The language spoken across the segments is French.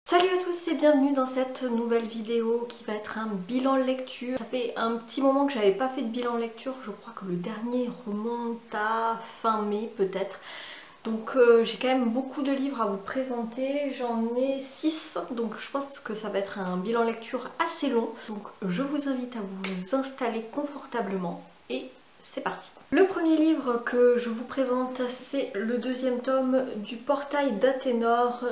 Salut à tous et bienvenue dans cette nouvelle vidéo qui va être un bilan lecture. Ça fait un petit moment que j'avais pas fait de bilan lecture, je crois que le dernier remonte à fin mai peut-être. Donc j'ai quand même beaucoup de livres à vous présenter, j'en ai 6, donc je pense que ça va être un bilan lecture assez long. Donc je vous invite à vous installer confortablement et c'est parti. Le premier livre que je vous présente, c'est le deuxième tome du Portail d'Athénor,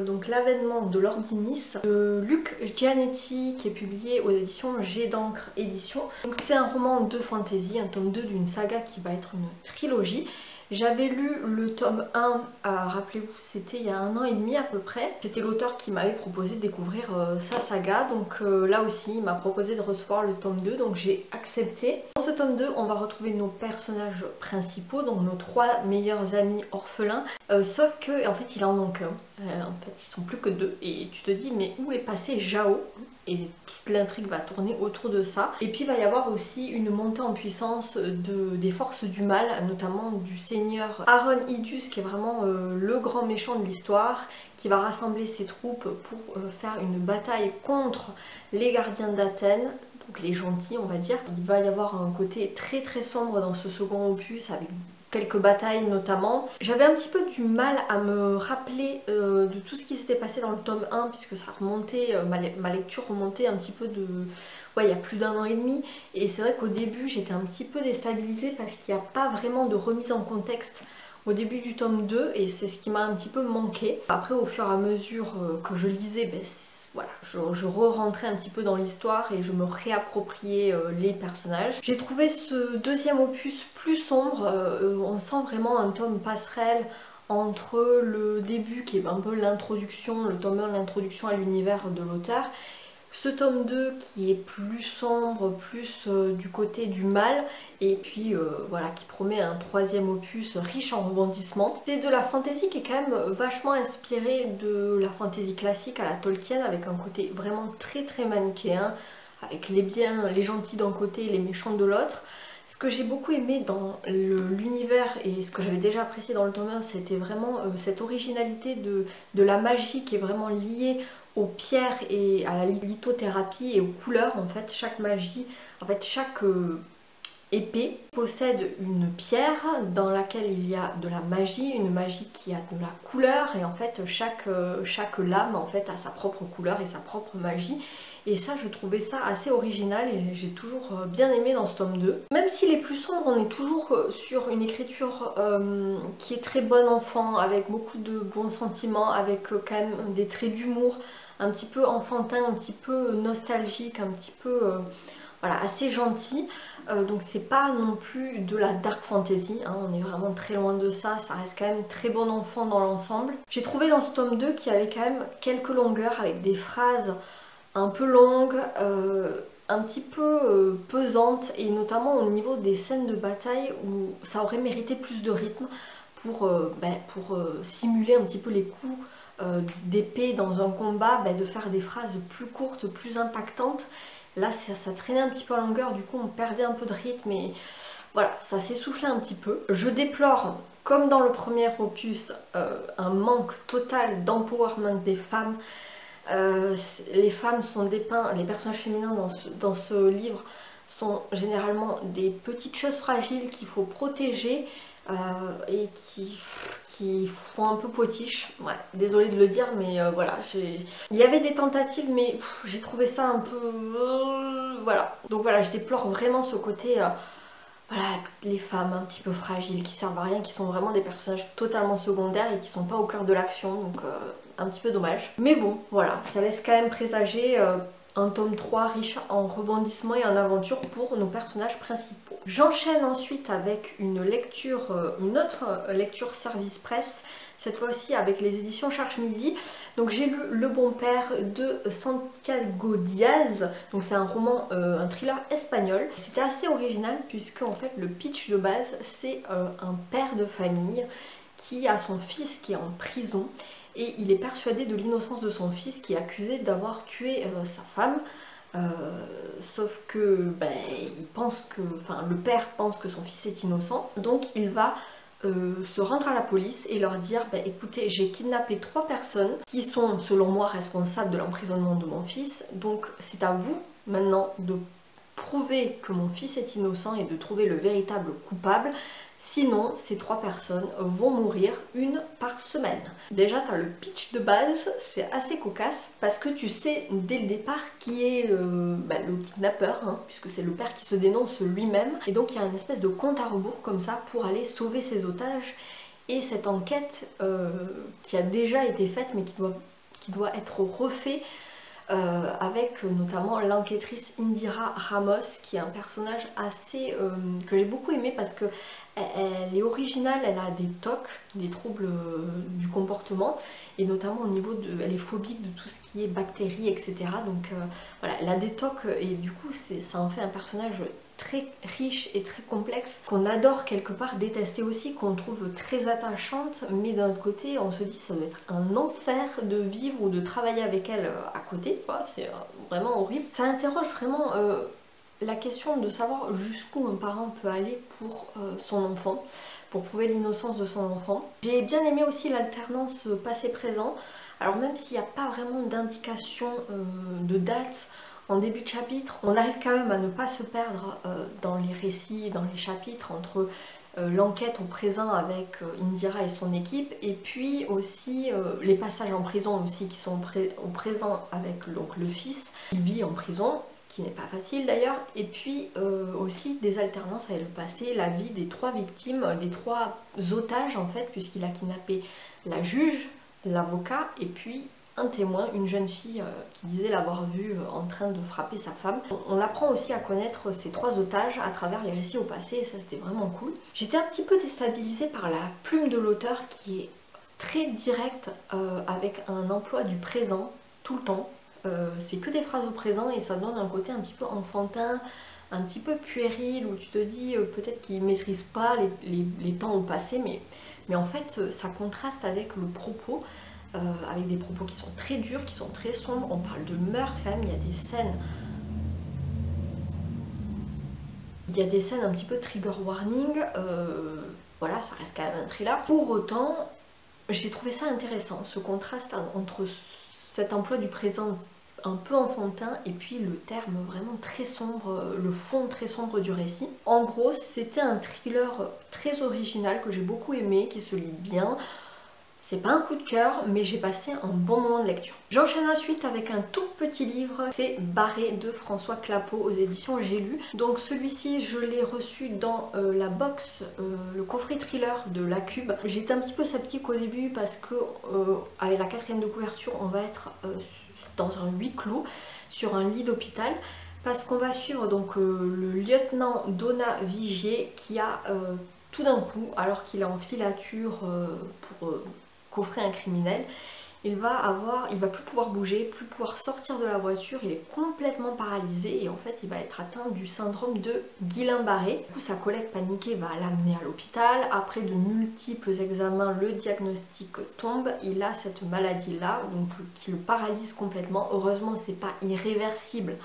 donc l'avènement de l'Ordinis, de Luc Gianetti, qui est publié aux éditions Jet d'encre édition. Donc c'est un roman de fantasy, un tome 2 d'une saga qui va être une trilogie. J'avais lu le tome 1, rappelez-vous, c'était il y a 1 an et demi à peu près. C'était l'auteur qui m'avait proposé de découvrir sa saga, donc là aussi il m'a proposé de recevoir le tome 2, donc j'ai accepté. Dans ce tome 2, on va retrouver nos personnages principaux, donc nos 3 meilleurs amis orphelins, sauf que en fait il en manque un. En fait ils sont plus que 2 et tu te dis mais où est passé Jao? Et toute l'intrigue va tourner autour de ça. Et puis il va y avoir aussi une montée en puissance des forces du mal, notamment du seigneur Aaron Idus, qui est vraiment le grand méchant de l'histoire, qui va rassembler ses troupes pour faire une bataille contre les gardiens d'Athènes, donc les gentils on va dire. Il va y avoir un côté très très sombre dans ce second opus avec quelques batailles notamment. J'avais un petit peu du mal à me rappeler de tout ce qui s'était passé dans le tome 1 puisque ça remontait, ma lecture remontait un petit peu de... Ouais, il y a plus d'1 an et demi et c'est vrai qu'au début j'étais un petit peu déstabilisée parce qu'il n'y a pas vraiment de remise en contexte au début du tome 2 et c'est ce qui m'a un petit peu manqué. Après au fur et à mesure que je lisais, voilà, je re-rentrais un petit peu dans l'histoire et je me réappropriais les personnages. J'ai trouvé ce deuxième opus plus sombre, on sent vraiment un tome passerelle entre le début qui est un peu l'introduction, le tome 1, l'introduction à l'univers de l'auteur, ce tome 2 qui est plus sombre, plus du côté du mal, et puis voilà, qui promet un troisième opus riche en rebondissements. C'est de la fantasy qui est quand même vachement inspirée de la fantasy classique à la Tolkien, avec un côté vraiment très très manichéen, avec les biens, les gentils d'un côté et les méchants de l'autre. Ce que j'ai beaucoup aimé dans l'univers et ce que j'avais déjà apprécié dans le tome 1, c'était vraiment cette originalité de la magie qui est vraiment liée aux pierres et à la lithothérapie et aux couleurs. En fait, chaque magie, en fait, chaque épée possède une pierre dans laquelle il y a de la magie, une magie qui a de la couleur, et en fait chaque lame en fait a sa propre couleur et sa propre magie. Et ça, je trouvais ça assez original et j'ai toujours bien aimé dans ce tome 2. Même s'il est plus sombre, on est toujours sur une écriture qui est très bon enfant, avec beaucoup de bons sentiments, avec quand même des traits d'humour un petit peu enfantin, un petit peu nostalgique, un petit peu... voilà, assez gentil, donc c'est pas non plus de la dark fantasy, hein, on est vraiment très loin de ça, ça reste quand même très bon enfant dans l'ensemble. J'ai trouvé dans ce tome 2 qu'il y avait quand même quelques longueurs avec des phrases un peu longues, un petit peu pesantes, et notamment au niveau des scènes de bataille où ça aurait mérité plus de rythme pour simuler un petit peu les coups d'épée dans un combat, de faire des phrases plus courtes, plus impactantes. Là ça traînait un petit peu en longueur, du coup on perdait un peu de rythme et voilà, ça s'essoufflait un petit peu. Je déplore, comme dans le premier opus, un manque total d'empowerment des femmes. Les femmes sont dépeintes, les personnages féminins dans ce livre sont généralement des petites choses fragiles qu'il faut protéger et qui font un peu potiche. Ouais, désolée de le dire, mais voilà, il y avait des tentatives, mais j'ai trouvé ça un peu... voilà. Donc voilà, je déplore vraiment ce côté... voilà, les femmes un petit peu fragiles, qui servent à rien, qui sont vraiment des personnages totalement secondaires et qui sont pas au cœur de l'action, donc un petit peu dommage. Mais bon, voilà, ça laisse quand même présager un tome 3 riche en rebondissements et en aventures pour nos personnages principaux. J'enchaîne ensuite avec une autre lecture service presse, cette fois-ci avec les éditions Cherche Midi. Donc j'ai lu Le Bon Père de Santiago Diaz, donc c'est un roman, un thriller espagnol. C'était assez original puisque en fait le pitch de base c'est un père de famille qui a son fils qui est en prison et il est persuadé de l'innocence de son fils qui est accusé d'avoir tué sa femme. Sauf que il pense que, enfin le père pense que son fils est innocent, donc il va se rendre à la police et leur dire bah, écoutez, j'ai kidnappé 3 personnes qui sont selon moi responsables de l'emprisonnement de mon fils, donc c'est à vous maintenant de prouver que mon fils est innocent et de trouver le véritable coupable. Sinon, ces 3 personnes vont mourir une par semaine. Déjà, tu as le pitch de base, c'est assez cocasse, parce que tu sais dès le départ qui est le kidnappeur, hein, puisque c'est le père qui se dénonce lui-même. Et donc, il y a une espèce de compte à rebours comme ça pour aller sauver ses otages. Et cette enquête qui a déjà été faite, mais qui doit être refaite, avec notamment l'enquêtrice Indira Ramos, qui est un personnage assez que j'ai beaucoup aimé parce que elle est originale, elle a des TOC, des troubles du comportement, et notamment au niveau de, elle est phobique de tout ce qui est bactéries, etc. Donc voilà, elle a des TOC et du coup ça en fait un personnage très riche et très complexe, qu'on adore quelque part détester aussi, qu'on trouve très attachante, mais d'un autre côté on se dit ça doit être un enfer de vivre ou de travailler avec elle à côté, c'est vraiment horrible. Ça interroge vraiment la question de savoir jusqu'où un parent peut aller pour son enfant, pour prouver l'innocence de son enfant. J'ai bien aimé aussi l'alternance passé-présent, alors même s'il n'y a pas vraiment d'indication de date en début de chapitre, on arrive quand même à ne pas se perdre dans les récits, dans les chapitres, entre l'enquête au présent avec Indira et son équipe, et puis aussi les passages en prison aussi qui sont au présent avec donc, le fils, qui vit en prison, qui n'est pas facile d'ailleurs, et puis aussi des alternances avec le passé, la vie des 3 victimes, des 3 otages en fait, puisqu'il a kidnappé la juge, l'avocat, et puis un témoin, une jeune fille qui disait l'avoir vu en train de frapper sa femme. On apprend aussi à connaître ces 3 otages à travers les récits au passé, et ça c'était vraiment cool. J'étais un petit peu déstabilisée par la plume de l'auteur qui est très directe avec un emploi du présent tout le temps. C'est que des phrases au présent et ça donne un côté un petit peu enfantin, un petit peu puéril, où tu te dis peut-être qu'il ne maîtrise pas les temps au passé, mais en fait ça contraste avec le propos, avec des propos qui sont très durs, qui sont très sombres. On parle de meurtre quand même, il y a des scènes un petit peu trigger warning, voilà, ça reste quand même un thriller. Pour autant, j'ai trouvé ça intéressant, ce contraste entre cet emploi du présent un peu enfantin et puis le terme vraiment très sombre, le fond très sombre du récit. En gros, c'était un thriller très original que j'ai beaucoup aimé, qui se lit bien. C'est pas un coup de cœur, mais j'ai passé un bon moment de lecture. J'enchaîne ensuite avec un tout petit livre, c'est Barré de François Clapeau aux éditions J'ai lu. Donc celui-ci, je l'ai reçu dans la box, le coffret thriller de La Cube. J'étais un petit peu sceptique au début parce que avec la 4e de couverture, on va être dans un huis clos, sur un lit d'hôpital, parce qu'on va suivre donc le lieutenant Donat Vigier qui a tout d'un coup, alors qu'il est en filature pour coffrer un criminel, il va plus pouvoir bouger, plus pouvoir sortir de la voiture, il est complètement paralysé et en fait il va être atteint du syndrome de Guillain-Barré. Du coup sa collègue paniquée va l'amener à l'hôpital, après de multiples examens le diagnostic tombe, il a cette maladie là, donc qui le paralyse complètement. Heureusement c'est pas irréversible,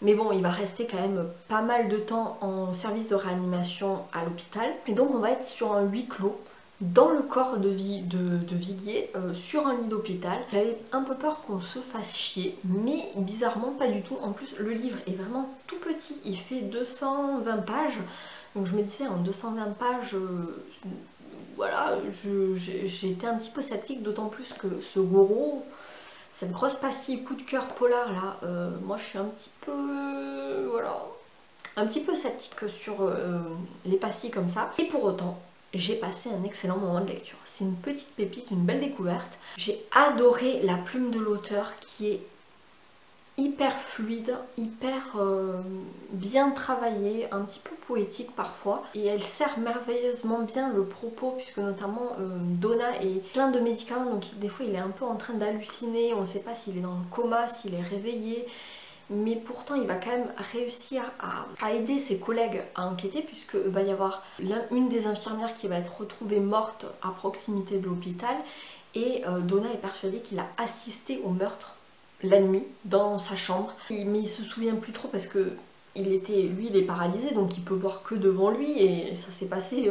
mais bon, il va rester quand même pas mal de temps en service de réanimation à l'hôpital. Et donc on va être sur un huis clos, dans le corps de Viguier, sur un lit d'hôpital. J'avais un peu peur qu'on se fasse chier, mais bizarrement pas du tout. En plus le livre est vraiment tout petit, il fait 220 pages. Donc je me disais en 220 pages, voilà, j'ai été un petit peu sceptique, d'autant plus que ce gros... Cette grosse pastille coup de cœur polar là, moi je suis un petit peu, voilà, un petit peu sceptique sur les pastilles comme ça. Et pour autant, j'ai passé un excellent moment de lecture. C'est une petite pépite, une belle découverte. J'ai adoré la plume de l'auteur qui est hyper fluide, hyper bien travaillée, un petit peu poétique parfois, et elle sert merveilleusement bien le propos, puisque notamment Donat est plein de médicaments, donc des fois il est un peu en train d'halluciner, on ne sait pas s'il est dans le coma, s'il est réveillé, mais pourtant il va quand même réussir à aider ses collègues à enquêter, puisque va y avoir une des infirmières qui va être retrouvée morte à proximité de l'hôpital, et Donat est persuadé qu'il a assisté au meurtre la nuit dans sa chambre, mais il se souvient plus trop parce que lui il est paralysé, donc il peut voir que devant lui, et ça s'est passé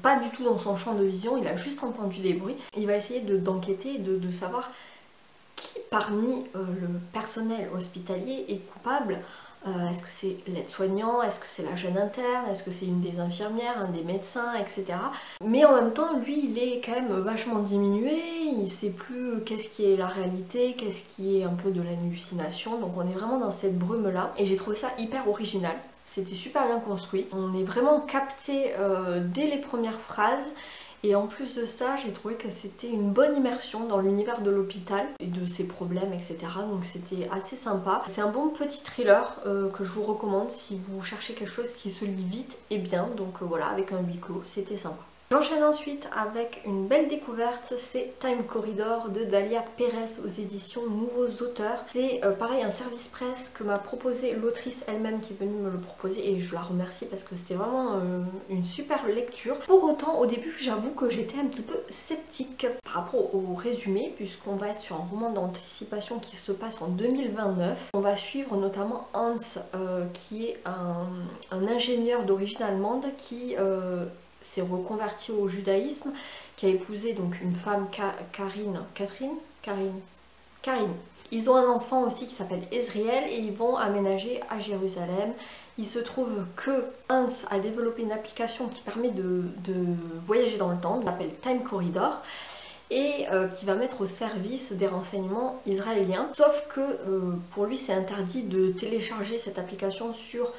pas du tout dans son champ de vision, il a juste entendu des bruits. Il va essayer d'enquêter, de savoir qui parmi le personnel hospitalier est coupable. Est-ce que c'est l'aide-soignant, est-ce que c'est la jeune interne, est-ce que c'est une des infirmières, un des médecins, etc. Mais en même temps, lui, il est quand même vachement diminué, il sait plus qu'est-ce qui est la réalité, qu'est-ce qui est un peu de l'hallucination, donc on est vraiment dans cette brume-là. Et j'ai trouvé ça hyper original, c'était super bien construit. On est vraiment capté dès les premières phrases. Et en plus de ça, j'ai trouvé que c'était une bonne immersion dans l'univers de l'hôpital et de ses problèmes, etc. Donc c'était assez sympa. C'est un bon petit thriller que je vous recommande si vous cherchez quelque chose qui se lit vite et bien. Donc voilà, avec un huis clos, c'était sympa. J'enchaîne ensuite avec une belle découverte, c'est Time Corridor de Dalia Pérez aux éditions Nouveaux Auteurs. C'est pareil un service presse que m'a proposé l'autrice elle-même qui est venue me le proposer et je la remercie parce que c'était vraiment une super lecture. Pour autant au début j'avoue que j'étais un petit peu sceptique par rapport au résumé puisqu'on va être sur un roman d'anticipation qui se passe en 2029. On va suivre notamment Hans qui est un ingénieur d'origine allemande qui s'est reconverti au judaïsme, qui a épousé donc une femme Karine. Ils ont un enfant aussi qui s'appelle Ezriel et ils vont aménager à Jérusalem. Il se trouve que Hans a développé une application qui permet de voyager dans le temps, qui s'appelle Time Corridor, et qui va mettre au service des renseignements israéliens. Sauf que pour lui c'est interdit de télécharger cette application sur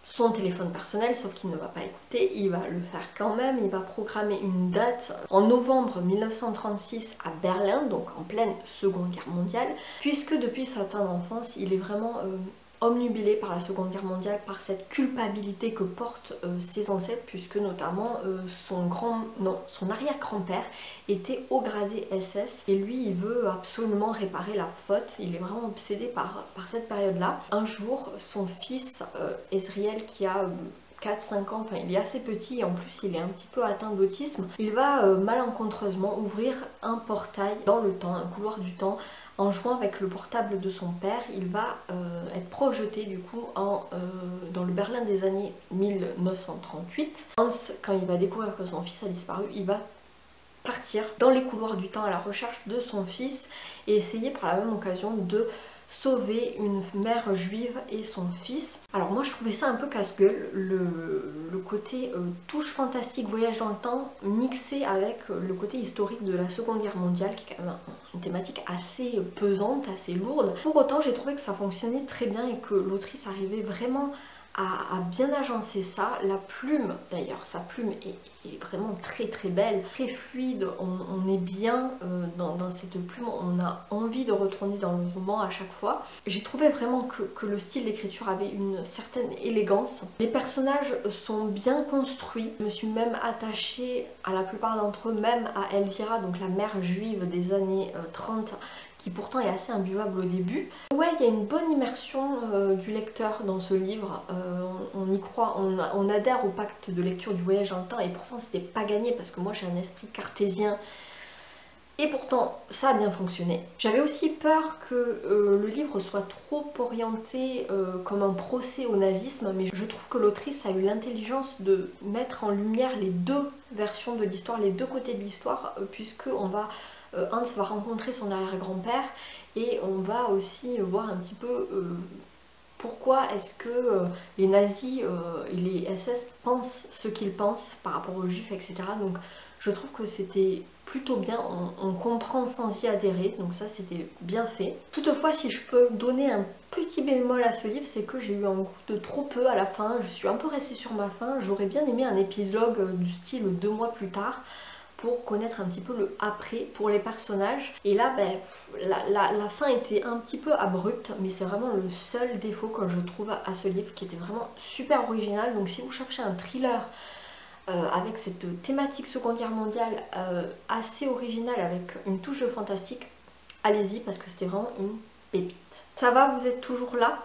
son téléphone personnel, sauf qu'il ne va pas écouter, il va le faire quand même, il va programmer une date en novembre 1936 à Berlin, donc en pleine Seconde Guerre mondiale, puisque depuis sa tendre enfance, il est vraiment omnubilé par la Seconde Guerre mondiale, par cette culpabilité que portent ses ancêtres, puisque notamment son arrière-grand-père était haut gradé SS et lui il veut absolument réparer la faute, il est vraiment obsédé par cette période-là. Un jour, son fils Ezriel qui a 4-5 ans, enfin il est assez petit et en plus il est un petit peu atteint d'autisme, il va malencontreusement ouvrir un portail dans le temps, un couloir du temps. En jouant avec le portable de son père, il va être projeté du coup dans le Berlin des années 1938. Hans, quand il va découvrir que son fils a disparu, il va partir dans les couloirs du temps à la recherche de son fils et essayer par la même occasion de sauver une mère juive et son fils. Alors moi je trouvais ça un peu casse-gueule, le côté touche fantastique, voyage dans le temps, mixé avec le côté historique de la Seconde Guerre mondiale, qui est quand même une thématique assez pesante, assez lourde. Pour autant j'ai trouvé que ça fonctionnait très bien et que l'autrice arrivait vraiment à bien agencer ça. La plume d'ailleurs, sa plume est vraiment très très belle, très fluide, on est bien dans cette plume, on a envie de retourner dans le roman à chaque fois. J'ai trouvé vraiment que le style d'écriture avait une certaine élégance. Les personnages sont bien construits, je me suis même attachée à la plupart d'entre eux, même à Elvira, donc la mère juive des années 30, qui pourtant est assez imbuvable au début. Ouais, il y a une bonne immersion du lecteur dans ce livre, on y croit, on adhère au pacte de lecture du voyage dans le temps et pourtant c'était pas gagné parce que moi j'ai un esprit cartésien et pourtant ça a bien fonctionné. J'avais aussi peur que le livre soit trop orienté comme un procès au nazisme, mais je trouve que l'autrice a eu l'intelligence de mettre en lumière les deux versions de l'histoire, les deux côtés de l'histoire, puisque Hans va rencontrer son arrière-grand-père et on va aussi voir un petit peu pourquoi est-ce que les nazis et les SS pensent ce qu'ils pensent par rapport aux juifs, etc. Donc je trouve que c'était plutôt bien, on comprend sans y adhérer, donc ça c'était bien fait. Toutefois, si je peux donner un petit bémol à ce livre, c'est que j'ai eu un goût de trop peu à la fin, je suis un peu restée sur ma faim, j'aurais bien aimé un épilogue du style 2 mois plus tard, pour connaître un petit peu le après pour les personnages. Et là, ben, la fin était un petit peu abrupte, mais c'est vraiment le seul défaut que je trouve à ce livre, qui était vraiment super original. Donc si vous cherchez un thriller avec cette thématique Seconde Guerre mondiale assez originale, avec une touche de fantastique, allez-y parce que c'était vraiment une pépite. Ça va, vous êtes toujours là?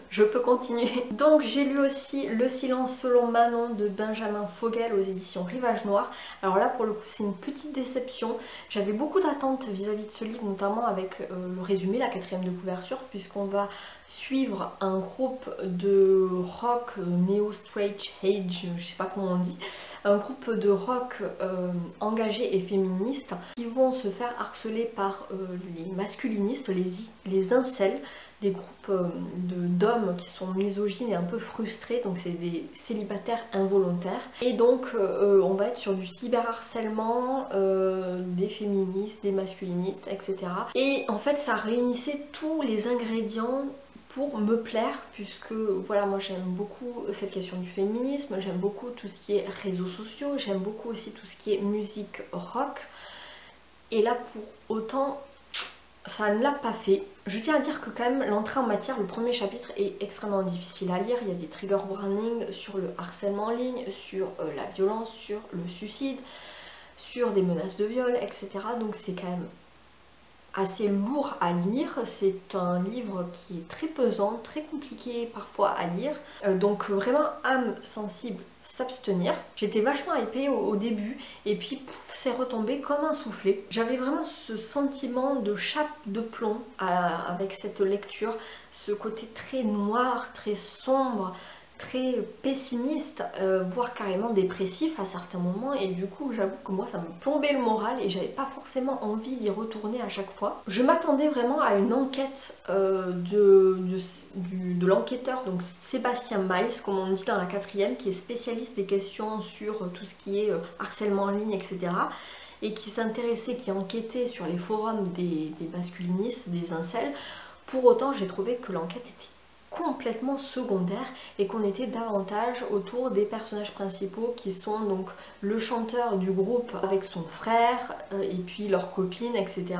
Je peux continuer. Donc j'ai lu aussi Le silence selon Manon de Benjamin Fogel aux éditions Rivage Noir. Alors là pour le coup c'est une petite déception. J'avais beaucoup d'attentes vis-à-vis de ce livre, notamment avec le résumé, la 4e de couverture, puisqu'on va suivre un groupe de rock néo-straight age, je sais pas comment on dit, un groupe de rock engagé et féministe qui vont se faire harceler par les masculinistes, les incels, des groupes d'hommes qui sont misogynes et un peu frustrés, donc c'est des célibataires involontaires. Et donc on va être sur du cyberharcèlement, des féministes, des masculinistes, etc. Et en fait ça réunissait tous les ingrédients pour me plaire, puisque voilà, moi j'aime beaucoup cette question du féminisme, j'aime beaucoup tout ce qui est réseaux sociaux, j'aime beaucoup aussi tout ce qui est musique rock. Et là pour autant ça ne l'a pas fait. Je tiens à dire que quand même l'entrée en matière, le premier chapitre est extrêmement difficile à lire. Il y a des trigger warnings sur le harcèlement en ligne, sur la violence, sur le suicide, sur des menaces de viol, etc. Donc c'est quand même assez lourd à lire. C'est un livre qui est très pesant, très compliqué parfois à lire. Donc vraiment âme sensible, s'abstenir. J'étais vachement hypée au début et puis pouf, c'est retombé comme un soufflet. J'avais vraiment ce sentiment de chape de plomb avec cette lecture, ce côté très noir, très sombre, très pessimiste, voire carrément dépressif à certains moments, et du coup j'avoue que moi ça me plombait le moral et j'avais pas forcément envie d'y retourner à chaque fois. Je m'attendais vraiment à une enquête de l'enquêteur, donc Sébastien Miles, comme on dit dans la 4e, qui est spécialiste des questions sur tout ce qui est harcèlement en ligne, etc. et qui s'intéressait, qui enquêtait sur les forums des masculinistes, des incels. Pour autant j'ai trouvé que l'enquête était complètement secondaire et qu'on était davantage autour des personnages principaux qui sont donc le chanteur du groupe avec son frère et puis leur copine, etc.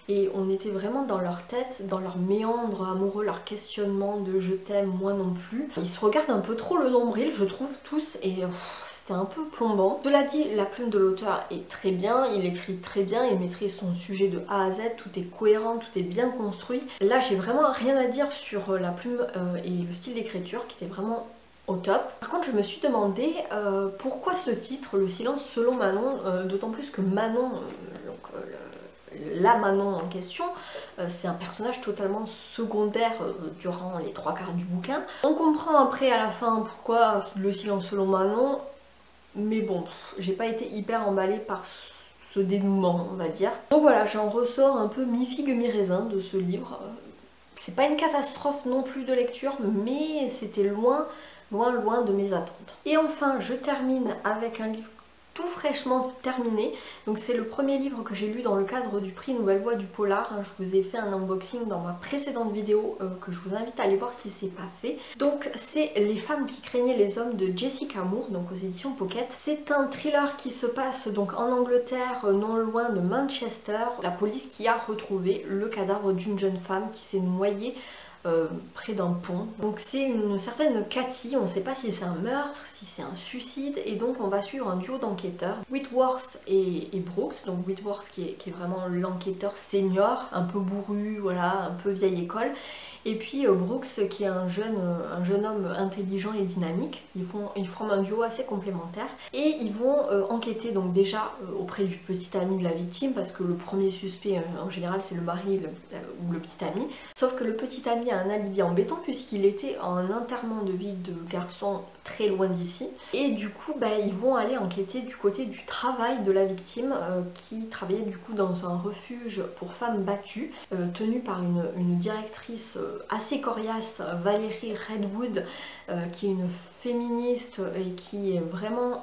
Et on était vraiment dans leur tête, dans leur méandre amoureux, leur questionnement de je t'aime, moi non plus. Ils se regardent un peu trop le nombril, je trouve, tous, et c'était un peu plombant. Cela dit, la plume de l'auteur est très bien, il écrit très bien, il maîtrise son sujet de A à Z, tout est cohérent, tout est bien construit. Là j'ai vraiment rien à dire sur la plume et le style d'écriture qui était vraiment au top. Par contre je me suis demandé pourquoi ce titre, Le silence selon Manon, d'autant plus que Manon, la Manon en question, c'est un personnage totalement secondaire durant les 3/4 du bouquin. On comprend après à la fin pourquoi Le silence selon Manon, mais bon, j'ai pas été hyper emballée par ce dénouement, on va dire. Donc voilà, j'en ressors un peu mi-figue mi-raisin de ce livre. C'est pas une catastrophe non plus de lecture, mais c'était loin de mes attentes. Et enfin, je termine avec un livre tout fraîchement terminé. Donc c'est le premier livre que j'ai lu dans le cadre du prix Nouvelle Voix du Polar. Je vous ai fait un unboxing dans ma précédente vidéo que je vous invite à aller voir si c'est pas fait. Donc c'est Les femmes qui craignaient les hommes de Jessica Moore, donc aux éditions Pocket. C'est un thriller qui se passe donc en Angleterre, non loin de Manchester. La police qui a retrouvé le cadavre d'une jeune femme qui s'est noyée près d'un pont. Donc c'est une certaine Cathy, on ne sait pas si c'est un meurtre, si c'est un suicide, et donc on va suivre un duo d'enquêteurs, Whitworth et Brooks. Donc Whitworth qui est vraiment l'enquêteur senior, un peu bourru, voilà, un peu vieille école, et puis Brooks qui est un jeune homme intelligent et dynamique. Ils forment un duo assez complémentaire et ils vont enquêter donc déjà auprès du petit ami de la victime, parce que le premier suspect en général c'est le mari ou le petit ami, sauf que le petit ami a un alibi embêtant puisqu'il était en enterrement de vie de garçon très loin d'ici, et du coup ils vont aller enquêter du côté du travail de la victime qui travaillait du coup dans un refuge pour femmes battues tenu par une directrice assez coriace, Valérie Redwood, qui est une féministe et qui est vraiment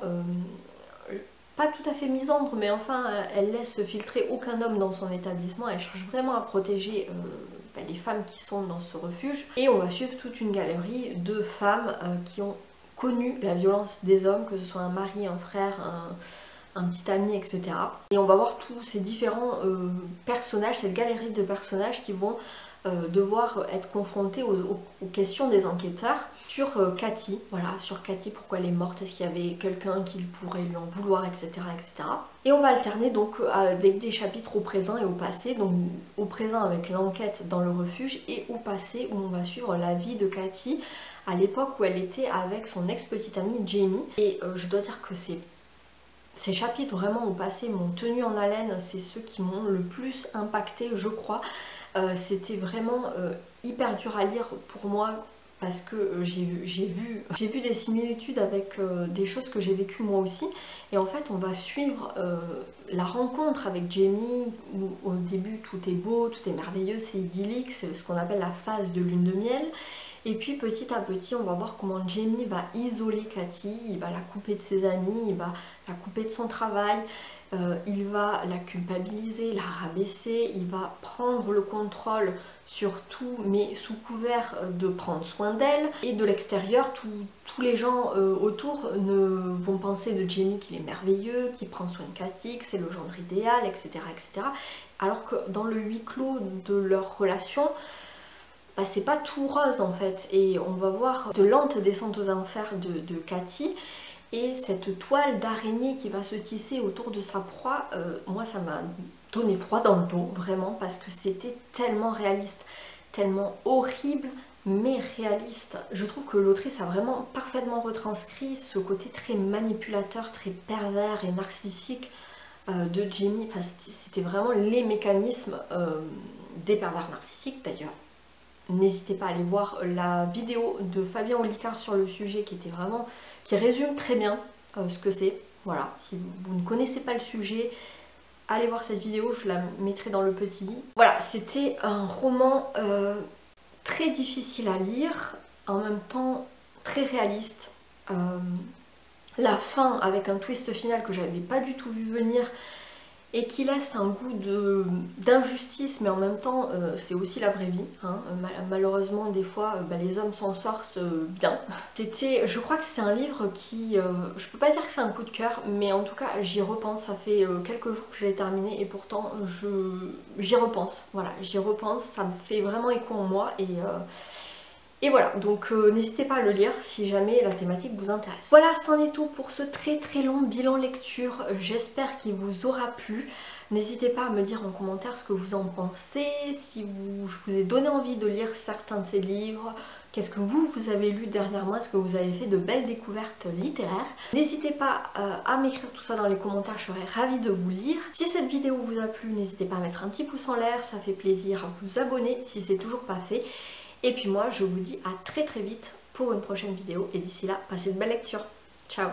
pas tout à fait misandre, mais enfin elle laisse filtrer aucun homme dans son établissement. Elle cherche vraiment à protéger les femmes qui sont dans ce refuge, et on va suivre toute une galerie de femmes qui ont connu la violence des hommes, que ce soit un mari, un frère, un petit ami, etc. Et on va voir tous ces différents personnages, cette galerie de personnages qui vont devoir être confrontés aux questions des enquêteurs sur Cathy, voilà, sur Cathy, pourquoi elle est morte, est-ce qu'il y avait quelqu'un qui pourrait lui en vouloir, etc., etc. Et on va alterner donc avec des chapitres au présent et au passé, donc au présent avec l'enquête dans le refuge et au passé où on va suivre la vie de Cathy à l'époque où elle était avec son ex-petite amie Jamie. Et je dois dire que ces chapitres vraiment au passé m'ont tenu en haleine, c'est ceux qui m'ont le plus impacté, je crois. C'était vraiment hyper dur à lire pour moi parce que j'ai vu des similitudes avec des choses que j'ai vécues moi aussi. Et en fait on va suivre la rencontre avec Jamie où au début tout est beau, tout est merveilleux, c'est idyllique, c'est ce qu'on appelle la phase de lune de miel. Et puis petit à petit on va voir comment Jamie va isoler Cathy, il va la couper de ses amis, il va la couper de son travail, il va la culpabiliser, la rabaisser, il va prendre le contrôle sur tout mais sous couvert de prendre soin d'elle. Et de l'extérieur, tous les gens autour vont penser de Jamie qu'il est merveilleux, qu'il prend soin de Cathy, que c'est le gendre idéal, etc., etc. Alors que dans le huis clos de leur relation, bah, c'est pas tout rose en fait. Et on va voir de lentes descentes aux enfers de Cathy. Et cette toile d'araignée qui va se tisser autour de sa proie, moi ça m'a donné froid dans le dos, vraiment, parce que c'était tellement réaliste, tellement horrible, mais réaliste. Je trouve que l'autrice a vraiment parfaitement retranscrit ce côté très manipulateur, très pervers et narcissique de Jamie. Enfin, c'était vraiment les mécanismes des pervers narcissiques d'ailleurs. N'hésitez pas à aller voir la vidéo de Fabien Olicard sur le sujet qui résume très bien ce que c'est. Voilà, si vous ne connaissez pas le sujet, allez voir cette vidéo, je la mettrai dans le petit. Voilà, c'était un roman très difficile à lire, en même temps très réaliste. La fin avec un twist final que j'avais pas du tout vu venir et qui laisse un goût d'injustice, mais en même temps c'est aussi la vraie vie, hein. Malheureusement des fois les hommes s'en sortent bien. Je crois que c'est un livre qui, je peux pas dire que c'est un coup de cœur, mais en tout cas j'y repense, ça fait quelques jours que je l'ai terminé et pourtant j'y repense, voilà, j'y repense, ça me fait vraiment écho en moi et voilà, donc n'hésitez pas à le lire si jamais la thématique vous intéresse. Voilà, c'en est tout pour ce très très long bilan lecture. J'espère qu'il vous aura plu. N'hésitez pas à me dire en commentaire ce que vous en pensez, si je vous ai donné envie de lire certains de ces livres, qu'est-ce que vous avez lu dernièrement, est-ce que vous avez fait de belles découvertes littéraires. N'hésitez pas à m'écrire tout ça dans les commentaires, je serais ravie de vous lire. Si cette vidéo vous a plu, n'hésitez pas à mettre un petit pouce en l'air, ça fait plaisir, à vous abonner si c'est toujours pas fait. Et puis moi, je vous dis à très très vite pour une prochaine vidéo. Et d'ici là, passez de belles lectures. Ciao!